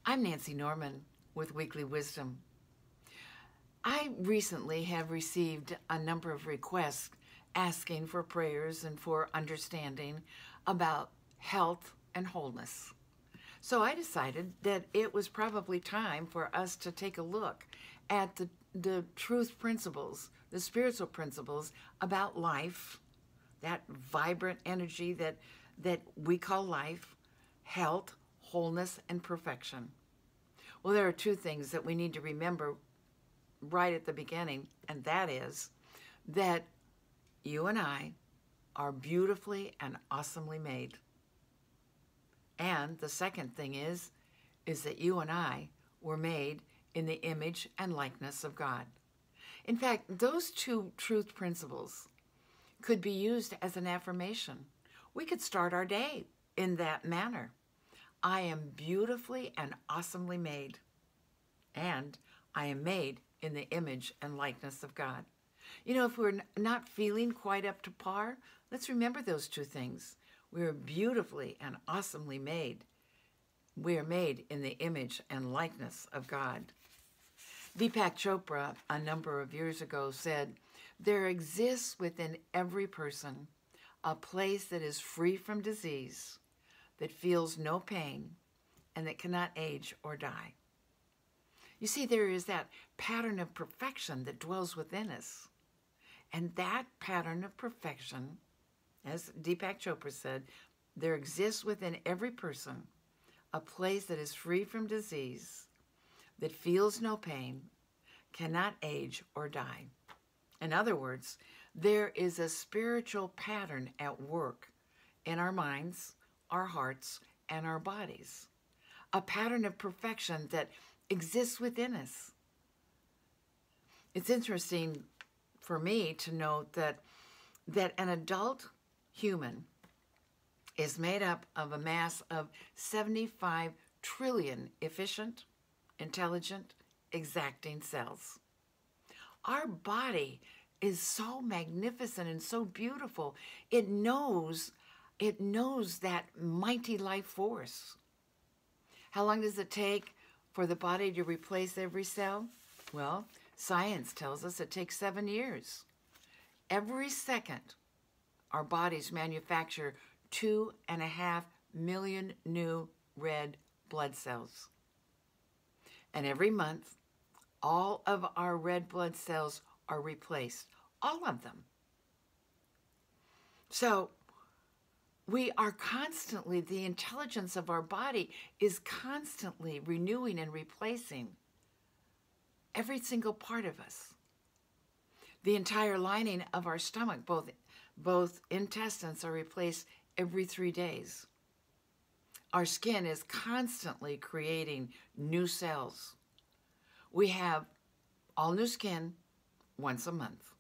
I'm Nancy Norman with Weekly Wisdom. I recently have received a number of requests asking for prayers and for understanding about health and wholeness. So I decided that it was probably time for us to take a look at the truth principles, the spiritual principles about life, that vibrant energy that we call life, health, wholeness, and perfection. Well, there are two things that we need to remember right at the beginning, and that is that you and I are beautifully and awesomely made. And the second thing is that you and I were made in the image and likeness of God. In fact, those two truth principles could be used as an affirmation. We could start our day in that manner. I am beautifully and awesomely made, and I am made in the image and likeness of God. You know, if we're not feeling quite up to par, let's remember those two things. We are beautifully and awesomely made. We are made in the image and likeness of God. Deepak Chopra, a number of years ago, said, "There exists within every person a place that is free from disease, that feels no pain, and that cannot age or die." You see, there is that pattern of perfection that dwells within us. And that pattern of perfection, as Deepak Chopra said, there exists within every person a place that is free from disease, that feels no pain, cannot age or die. In other words, there is a spiritual pattern at work in our minds, our hearts, and our bodies. A pattern of perfection that exists within us. It's interesting for me to note that an adult human is made up of a mass of 75 trillion efficient, intelligent, exacting cells. Our body is so magnificent and so beautiful. It knows that mighty life force. How long does it take for the body to replace every cell? Well, science tells us it takes 7 years. Every second, our bodies manufacture 2.5 million new red blood cells. And every month, all of our red blood cells are replaced. All of them. So, we are constantly, the intelligence of our body is constantly renewing and replacing every single part of us. The entire lining of our stomach, both intestines, are replaced every 3 days. Our skin is constantly creating new cells. We have all new skin once a month.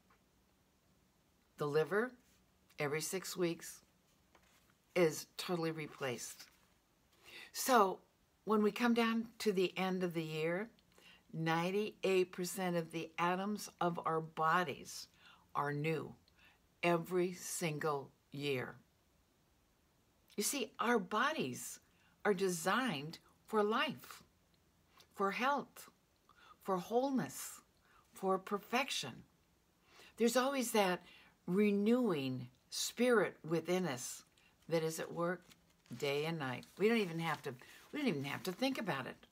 The liver, every 6 weeks, is totally replaced. So when we come down to the end of the year, 98% of the atoms of our bodies are new every single year. You see, our bodies are designed for life, for health, for wholeness, for perfection. There's always that renewing spirit within us that is at work day and night. We don't even have to think about it.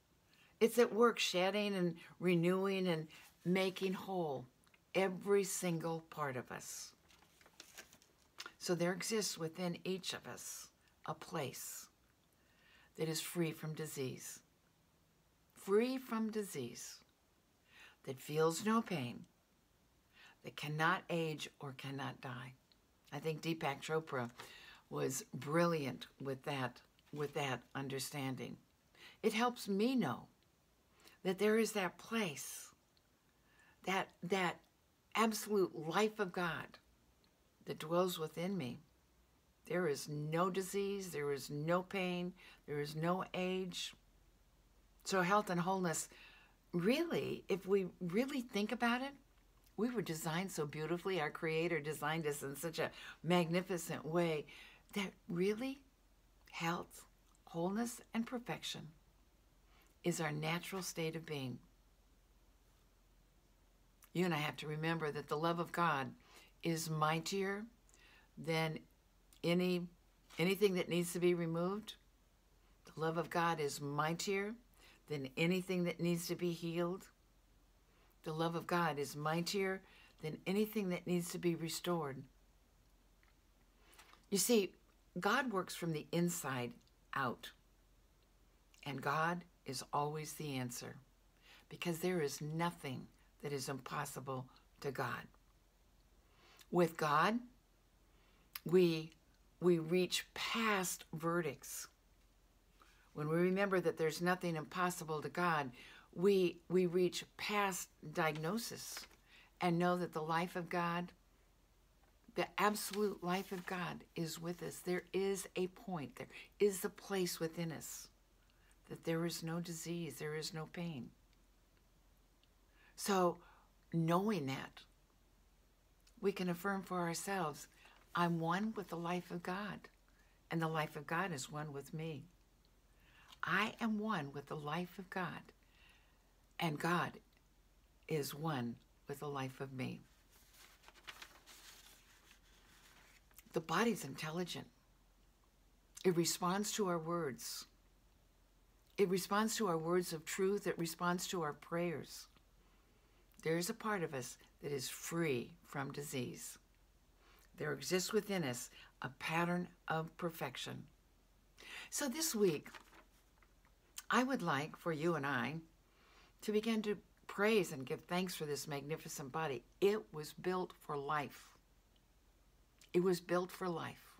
It's at work shedding and renewing and making whole every single part of us. So there exists within each of us a place that is free from disease. Free from disease. That feels no pain. That cannot age or cannot die. I think Deepak Chopra was brilliant with that understanding. It helps me know that there is that place, that absolute life of God that dwells within me. There is no disease, there is no pain, there is no age. So health and wholeness, really, if we really think about it, we were designed so beautifully. Our Creator designed us in such a magnificent way that really health, wholeness, and perfection is our natural state of being. You and I have to remember that the love of God is mightier than anything that needs to be removed. The love of God is mightier than anything that needs to be healed. The love of God is mightier than anything that needs to be restored. You see, God works from the inside out. And God is always the answer, because there is nothing that is impossible to God. With God, we reach past verdicts. When we remember that there's nothing impossible to God, we reach past diagnosis and know that the life of God, the absolute life of God, is with us. There is a point, there is a place within us that there is no disease, there is no pain. So, knowing that, we can affirm for ourselves, I'm one with the life of God, and the life of God is one with me. I am one with the life of God, and God is one with the life of me. The body's intelligent. It responds to our words. It responds to our words of truth. It responds to our prayers. There is a part of us that is free from disease. There exists within us a pattern of perfection. So this week, I would like for you and I to begin to praise and give thanks for this magnificent body. It was built for life. It was built for life.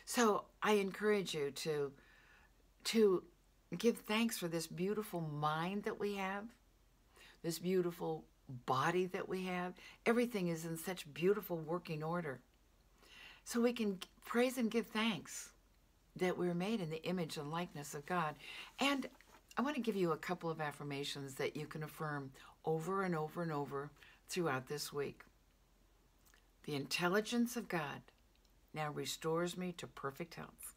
So I encourage you to give thanks for this beautiful mind that we have, this beautiful body that we have. Everything is in such beautiful working order. So we can praise and give thanks that we're made in the image and likeness of God. And I want to give you a couple of affirmations that you can affirm over and over and over throughout this week. The intelligence of God now restores me to perfect health.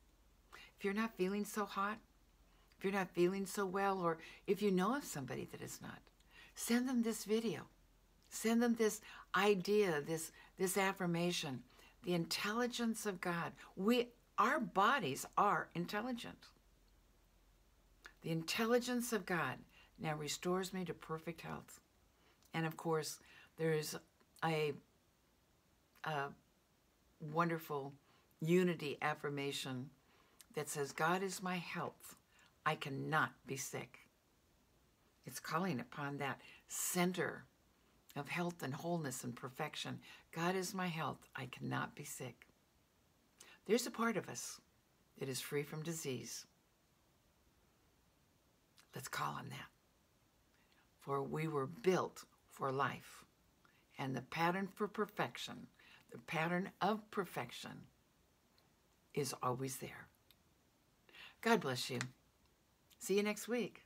If you're not feeling so hot, if you're not feeling so well, or if you know of somebody that is not, send them this video. Send them this idea, this affirmation. The intelligence of God. Our bodies are intelligent. The intelligence of God now restores me to perfect health. And of course, there is a wonderful unity affirmation that says, God is my health. I cannot be sick. It's calling upon that center of health and wholeness and perfection. God is my health. I cannot be sick. There's a part of us that is free from disease. Let's call on that. For we were built for life. And the pattern for perfection, the pattern of perfection, is always there. God bless you. See you next week.